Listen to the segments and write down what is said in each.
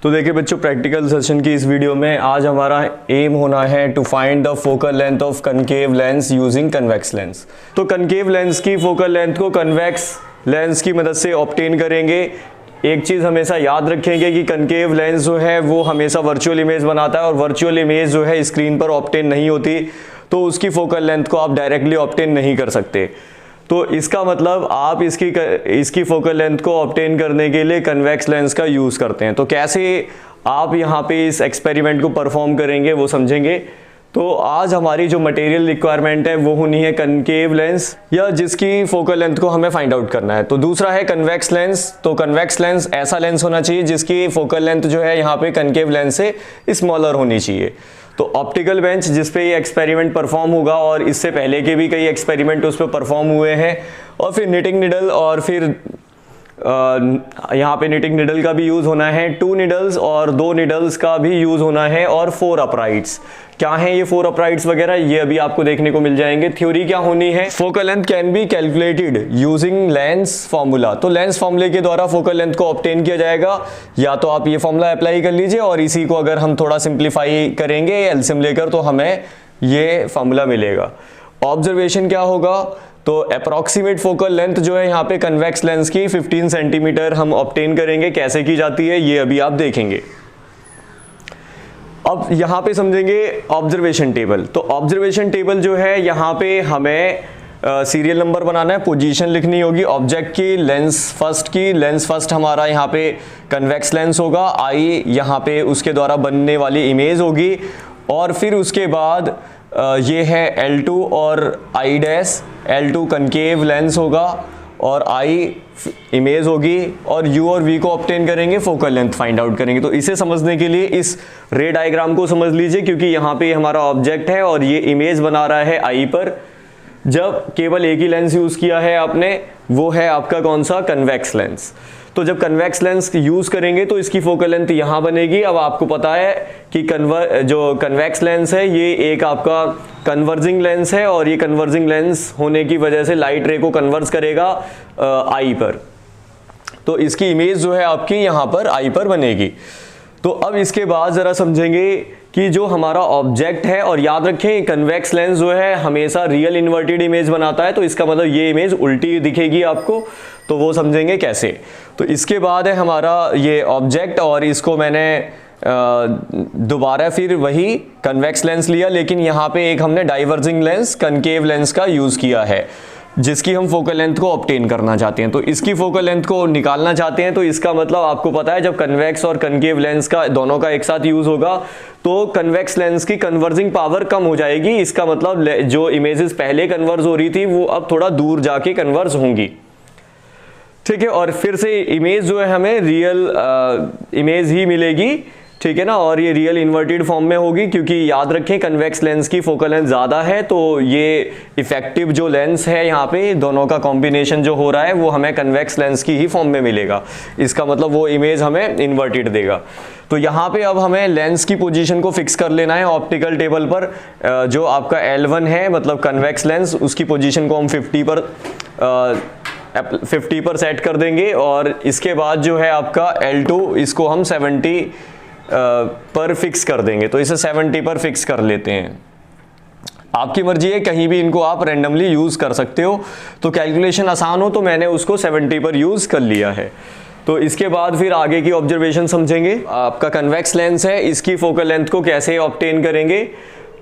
तो देखिए बच्चों, प्रैक्टिकल सेशन की इस वीडियो में आज हमारा एम होना है to find the focal length of concave lens using convex lens. तो कनकेव लेंस की फोकल लेंथ को कन्वेक्स लेंस की मदद से ऑब्टेन करेंगे। एक चीज़ हमेशा याद रखेंगे कि कनकेव लेंस जो है वो हमेशा वर्चुअल इमेज बनाता है और वर्चुअल इमेज जो है स्क्रीन पर ऑब्टेन नहीं होती, तो उसकी फोकल लेंथ को आप डायरेक्टली ऑब्टेन नहीं कर सकते। तो इसका मतलब आप इसकी फोकल लेंथ को ऑब्टेन करने के लिए कन्वेक्स लेंस का यूज़ करते हैं। तो कैसे आप यहाँ पे इस एक्सपेरिमेंट को परफॉर्म करेंगे वो समझेंगे। तो आज हमारी जो मटेरियल रिक्वायरमेंट है वो होनी है कनकेव लेंस, या जिसकी फोकल लेंथ को हमें फाइंड आउट करना है। तो दूसरा है कन्वेक्स लेंस। तो कन्वेक्स लेंस ऐसा लेंस होना चाहिए जिसकी फोकल लेंथ जो है यहाँ पे कनकेव लेंस से स्मॉलर होनी चाहिए। तो ऑप्टिकल बेंच जिस पे ये एक्सपेरिमेंट परफॉर्म होगा, और इससे पहले के भी कई एक्सपेरिमेंट उस पर परफॉर्म हुए हैं, और फिर निटिंग निडल, और फिर यहाँ पे निटिंग निडल का भी यूज़ होना है, 2 निडल्स और 2 निडल्स का भी यूज़ होना है, और 4 अपराइट्स। क्या है ये 4 अपराइट्स वगैरह, ये अभी आपको देखने को मिल जाएंगे। थ्योरी क्या होनी है, focal length can be calculated using lens formula. तो लेंस फॉर्मूले के द्वारा फोकल लेंथ को ऑब्टेन किया जाएगा। या तो आप ये फॉर्मूला अप्लाई कर लीजिए, और इसी को अगर हम थोड़ा सिंप्लीफाई करेंगे एलसीएम लेकर तो हमें ये फॉर्मूला मिलेगा। ऑब्जर्वेशन क्या होगा, तो अप्रॉक्सीमेट फोकल लेंथ जो है यहाँ पे कन्वेक्स लेंस की 15 सेंटीमीटर हम ऑब्टेन करेंगे। कैसे की जाती है ये अभी आप देखेंगे। अब यहाँ पे समझेंगे ऑब्जर्वेशन टेबल। तो ऑब्जर्वेशन टेबल जो है यहाँ पे हमें सीरियल नंबर बनाना है, पोजीशन लिखनी होगी ऑब्जेक्ट की, लेंस फर्स्ट हमारा यहाँ पे कन्वेक्स लेंस होगा, आई यहाँ पे उसके द्वारा बनने वाली इमेज होगी, और फिर उसके बाद ये है L2 और I dash. L2 concave lens होगा और I इमेज होगी, और U और V को ऑब्टेन करेंगे, फोकल लेंथ फाइंड आउट करेंगे। तो इसे समझने के लिए इस रे डायग्राम को समझ लीजिए, क्योंकि यहाँ पे हमारा ऑब्जेक्ट है और ये इमेज बना रहा है I पर। जब केवल एक ही लेंस यूज़ किया है आपने, वो है आपका कौन सा, कन्वेक्स लेंस। तो जब कन्वेक्स लेंस यूज़ करेंगे तो इसकी फोकल लेंथ यहाँ बनेगी। अब आपको पता है कि जो कन्वेक्स लेंस है ये एक आपका कन्वर्जिंग लेंस है, और ये कन्वर्जिंग लेंस होने की वजह से लाइट रे को कन्वर्ज करेगा आई पर। तो इसकी इमेज जो है आपकी यहाँ पर आई पर बनेगी। तो अब इसके बाद ज़रा समझेंगे कि जो हमारा ऑब्जेक्ट है, और याद रखें कन्वेक्स लेंस जो है हमेशा रियल इन्वर्टेड इमेज बनाता है, तो इसका मतलब ये इमेज उल्टी दिखेगी आपको। तो वो समझेंगे कैसे। तो इसके बाद है हमारा ये ऑब्जेक्ट, और इसको मैंने दोबारा फिर वही कन्वेक्स लेंस लिया, लेकिन यहाँ पे एक हमने डाइवर्जिंग लेंस कनकेव लेंस का यूज़ किया है, जिसकी हम फोकल लेंथ को ऑब्टेन करना चाहते हैं। तो इसकी फोकल लेंथ को निकालना चाहते हैं, तो इसका मतलब आपको पता है जब कन्वेक्स और कनकेव लेंस का दोनों का एक साथ यूज़ होगा तो कन्वेक्स लेंस की कन्वर्जिंग पावर कम हो जाएगी। इसका मतलब जो इमेजेस पहले कन्वर्ज हो रही थी वो अब थोड़ा दूर जाके कन्वर्ज होंगी, ठीक है। और फिर से इमेज जो है हमें रियल इमेज ही मिलेगी, ठीक है ना, और ये रियल इन्वर्टेड फॉर्म में होगी, क्योंकि याद रखें कन्वेक्स लेंस की फोकल लेंथ ज़्यादा है, तो ये इफेक्टिव जो लेंस है यहाँ पे दोनों का कॉम्बिनेशन जो हो रहा है वो हमें कन्वेक्स लेंस की ही फॉर्म में मिलेगा। इसका मतलब वो इमेज हमें इन्वर्टेड देगा। तो यहाँ पे अब हमें लेंस की पोजीशन को फिक्स कर लेना है ऑप्टिकल टेबल पर। जो आपका L1 है मतलब कन्वेक्स लेंस, उसकी पोजीशन को हम 50 पर सेट कर देंगे, और इसके बाद जो है आपका L2 इसको हम 70 पर फिक्स कर देंगे। तो इसे 70 पर फिक्स कर लेते हैं। आपकी मर्जी है, कहीं भी इनको आप रैंडमली यूज़ कर सकते हो। तो कैलकुलेशन आसान हो तो मैंने उसको 70 पर यूज़ कर लिया है। तो इसके बाद फिर आगे की ऑब्जर्वेशन समझेंगे। आपका कन्वेक्स लेंस है, इसकी फोकल लेंथ को कैसे ऑब्टेन करेंगे,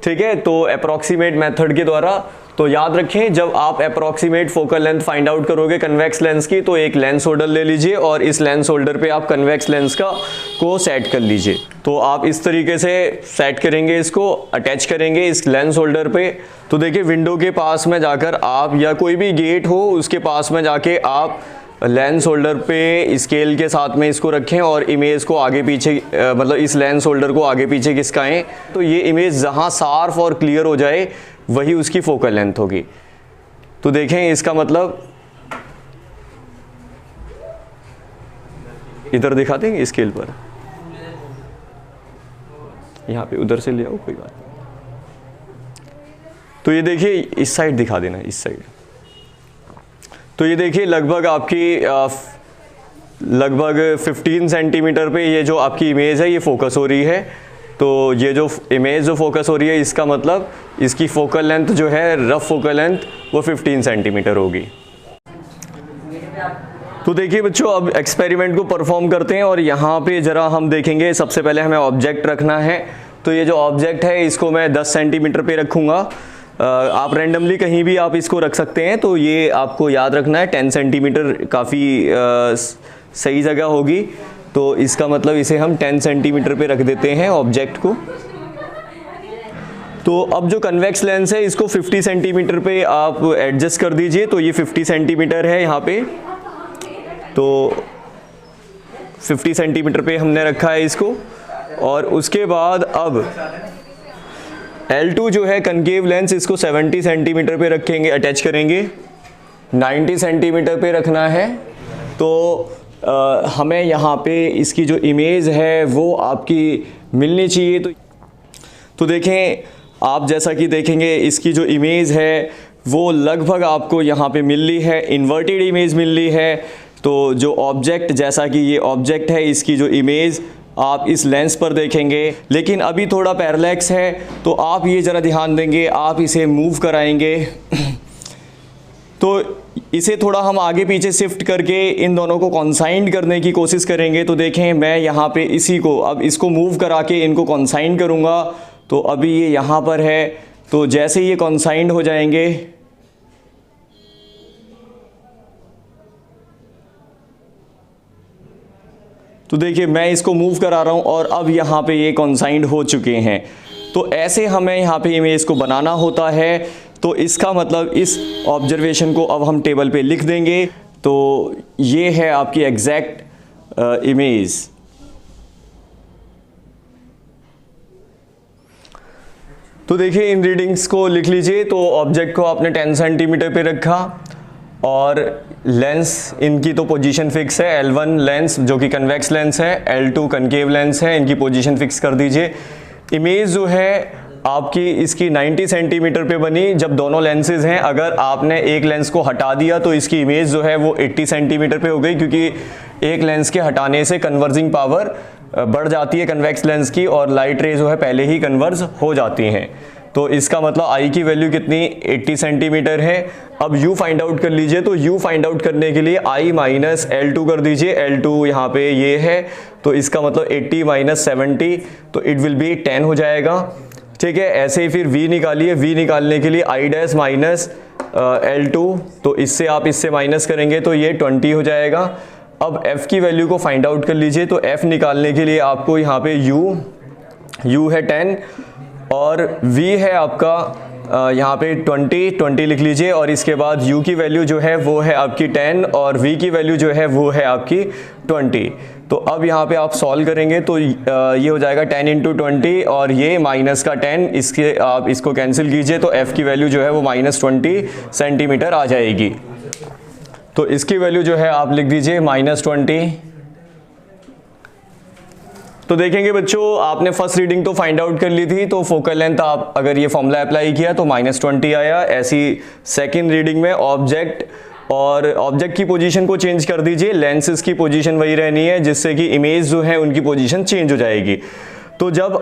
ठीक है। तो अप्रॉक्सीमेट मेथड के द्वारा। तो याद रखें जब आप approximate focal length find out करोगे कन्वेक्स लेंस की, तो एक लेंस होल्डर ले लीजिए, और इस लेंस होल्डर पे आप कन्वेक्स लेंस को सेट कर लीजिए। तो आप इस तरीके से सेट करेंगे, इसको अटैच करेंगे इस लेंस होल्डर पे। तो देखिए विंडो के पास में जाकर आप, या कोई भी गेट हो उसके पास में जाके आप लेंस होल्डर पे स्केल के साथ में इसको रखें, और इमेज को आगे पीछे मतलब इस लेंस होल्डर को आगे पीछे खिसकाएं। तो ये इमेज जहाँ साफ और क्लियर हो जाए वही उसकी फोकल लेंथ होगी। तो देखें इसका मतलब इधर दिखा देंगे स्केल पर, यहाँ पे उधर से ले आओ, कोई बात नहीं। तो ये देखिए इस साइड दिखा देना, इस साइड। तो ये देखिए लगभग आपकी लगभग 15 सेंटीमीटर पे ये जो आपकी इमेज है ये फोकस हो रही है। तो ये जो इमेज जो फोकस हो रही है इसका मतलब इसकी फोकल लेंथ जो है, रफ फोकल लेंथ, वो 15 सेंटीमीटर होगी। तो देखिए बच्चों, अब एक्सपेरिमेंट को परफॉर्म करते हैं और यहाँ पे ज़रा हम देखेंगे। सबसे पहले हमें ऑब्जेक्ट रखना है। तो ये जो ऑब्जेक्ट है इसको मैं 10 सेंटीमीटर पे रखूँगा। आप रैंडमली कहीं भी आप इसको रख सकते हैं। तो ये आपको याद रखना है 10 सेंटीमीटर काफ़ी सही जगह होगी। तो इसका मतलब इसे हम 10 सेंटीमीटर पे रख देते हैं ऑब्जेक्ट को। तो अब जो कन्वेक्स लेंस है इसको 50 सेंटीमीटर पे आप एडजस्ट कर दीजिए। तो ये 50 सेंटीमीटर है यहाँ पे। तो 50 सेंटीमीटर पे हमने रखा है इसको। और उसके बाद अब L2 जो है कनकेव लेंस, इसको 70 सेंटीमीटर पे रखेंगे, अटैच करेंगे। 90 सेंटीमीटर पे रखना है। तो हमें यहाँ पे इसकी जो इमेज है वो आपकी मिलनी चाहिए। तो देखें आप, जैसा कि देखेंगे इसकी जो इमेज है वो लगभग आपको यहाँ पे मिल रही है, इन्वर्टेड इमेज मिल रही है। तो जो ऑब्जेक्ट, जैसा कि ये ऑब्जेक्ट है, इसकी जो इमेज आप इस लेंस पर देखेंगे, लेकिन अभी थोड़ा पैरेलैक्स है। तो आप ये ज़रा ध्यान देंगे, आप इसे मूव कराएंगे तो इसे थोड़ा हम आगे पीछे शिफ्ट करके इन दोनों को कॉन्साइंड करने की कोशिश करेंगे। तो देखें मैं यहाँ पे इसी को, अब इसको मूव करा के इनको कॉन्साइंड करूँगा। तो अभी ये यहाँ पर है। तो जैसे ये कॉन्साइंड हो जाएंगे, तो देखिए मैं इसको मूव करा रहा हूँ और अब यहाँ पे ये कॉन्साइंड हो चुके हैं। तो ऐसे हमें यहाँ पे इमेज को बनाना होता है। तो इसका मतलब इस ऑब्जर्वेशन को अब हम टेबल पे लिख देंगे। तो ये है आपकी एग्जैक्ट इमेज। तो देखिए इन रीडिंग्स को लिख लीजिए। तो ऑब्जेक्ट को आपने 10 सेंटीमीटर पे रखा और लेंस इनकी तो पोजीशन फिक्स है। L1 लेंस जो कि कन्वेक्स लेंस है, L2 कनकेव लेंस है, इनकी पोजीशन फिक्स कर दीजिए। इमेज जो है आपकी इसकी 90 सेंटीमीटर पे बनी जब दोनों लेंसेज हैं। अगर आपने एक लेंस को हटा दिया तो इसकी इमेज जो है वो 80 सेंटीमीटर पे हो गई, क्योंकि एक लेंस के हटाने से कन्वर्जिंग पावर बढ़ जाती है कन्वेक्स लेंस की, और लाइट रे जो है पहले ही कन्वर्ज हो जाती हैं। तो इसका मतलब आई की वैल्यू कितनी, 80 सेंटीमीटर है। अब U फाइंड आउट कर लीजिए। तो U फाइंड आउट करने के लिए I माइनस L2 कर दीजिए। L2 यहाँ पे ये है, तो इसका मतलब 80 माइनस 70, तो इट विल बी 10 हो जाएगा। ठीक है, ऐसे ही फिर V निकालिए। V निकालने के लिए I डैश माइनस L2, तो इससे आप इससे माइनस करेंगे तो ये 20 हो जाएगा। अब F की वैल्यू को फाइंड आउट कर लीजिए। तो F निकालने के लिए आपको यहाँ पे U है 10 और V है आपका यहाँ पे 20 लिख लीजिए। और इसके बाद U की वैल्यू जो है वो है आपकी 10 और V की वैल्यू जो है वो है आपकी 20। तो अब यहाँ पे आप सॉल्व करेंगे तो ये हो जाएगा 10 इंटू 20 और ये माइनस का 10, इसके आप इसको कैंसिल कीजिए तो F की वैल्यू जो है वो माइनस 20 सेंटीमीटर आ जाएगी। तो इसकी वैल्यू जो है आप लिख दीजिए माइनस 20। तो देखेंगे बच्चों, आपने फर्स्ट रीडिंग तो फाइंड आउट कर ली थी। तो फोकल लेंथ आप अगर ये फॉर्मूला अप्लाई किया तो माइनस 20 आया। ऐसी सेकंड रीडिंग में ऑब्जेक्ट और ऑब्जेक्ट की पोजीशन को चेंज कर दीजिए, लेंसेज की पोजीशन वही रहनी है, जिससे कि इमेज जो है उनकी पोजीशन चेंज हो जाएगी। तो जब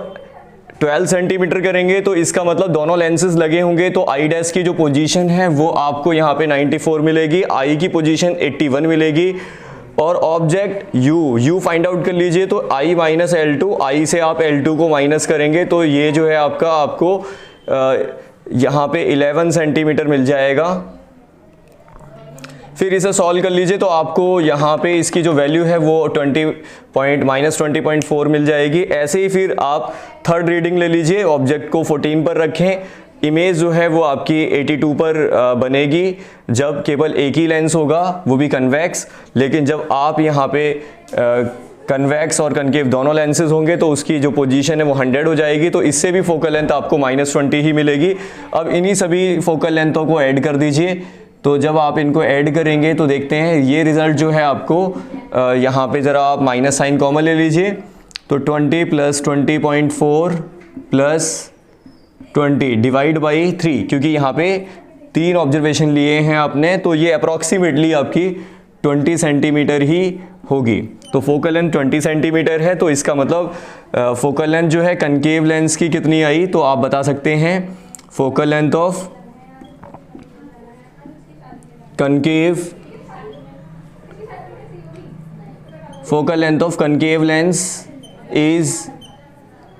12 सेंटीमीटर करेंगे तो इसका मतलब दोनों लेंसेज लगे होंगे। तो आई डैश की जो पोजीशन है वो आपको यहाँ पे 94 मिलेगी, आई की पोजीशन 81 मिलेगी। और ऑब्जेक्ट U फाइंड आउट कर लीजिए। तो I माइनस L2, I से आप L2 को माइनस करेंगे तो ये जो है आपको यहाँ पे 11 सेंटीमीटर मिल जाएगा। फिर इसे सॉल्व कर लीजिए तो आपको यहाँ पे इसकी जो वैल्यू है वो माइनस 20.4 मिल जाएगी। ऐसे ही फिर आप थर्ड रीडिंग ले लीजिए, ऑब्जेक्ट को 14 पर रखें, इमेज जो है वो आपकी 82 पर बनेगी जब केवल एक ही लेंस होगा, वो भी कन्वेक्स। लेकिन जब आप यहाँ पे कन्वेक्स और कनकेव दोनों लेंसेज होंगे तो उसकी जो पोजीशन है वो 100 हो जाएगी। तो इससे भी फोकल लेंथ आपको माइनस 20 ही मिलेगी। अब इन्हीं सभी फोकल लेंथों को ऐड कर दीजिए। तो जब आप इनको ऐड करेंगे तो देखते हैं ये रिजल्ट जो है आपको यहाँ पे ज़रा आप माइनस साइन कॉमन ले लीजिए। तो 20 प्लस 20.4 प्लस 20 डिवाइड बाई 3, क्योंकि यहाँ पे 3 ऑब्जर्वेशन लिए हैं आपने, तो ये अप्रॉक्सीमेटली आपकी 20 सेंटीमीटर ही होगी। तो फोकल लेंथ 20 सेंटीमीटर है, तो इसका मतलब फोकल लेंथ जो है कनकेव लेंस की कितनी आई, तो आप बता सकते हैं focal length of concave lens is,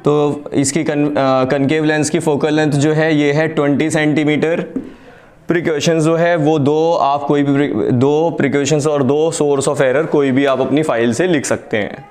तो इसकी कनकेव लेंस की फोकल लेंथ जो है ये है 20 सेंटीमीटर। प्रिकॉशंस जो है वो आप कोई भी दो प्रिकॉशंस और दो सोर्स ऑफ एरर कोई भी आप अपनी फाइल से लिख सकते हैं।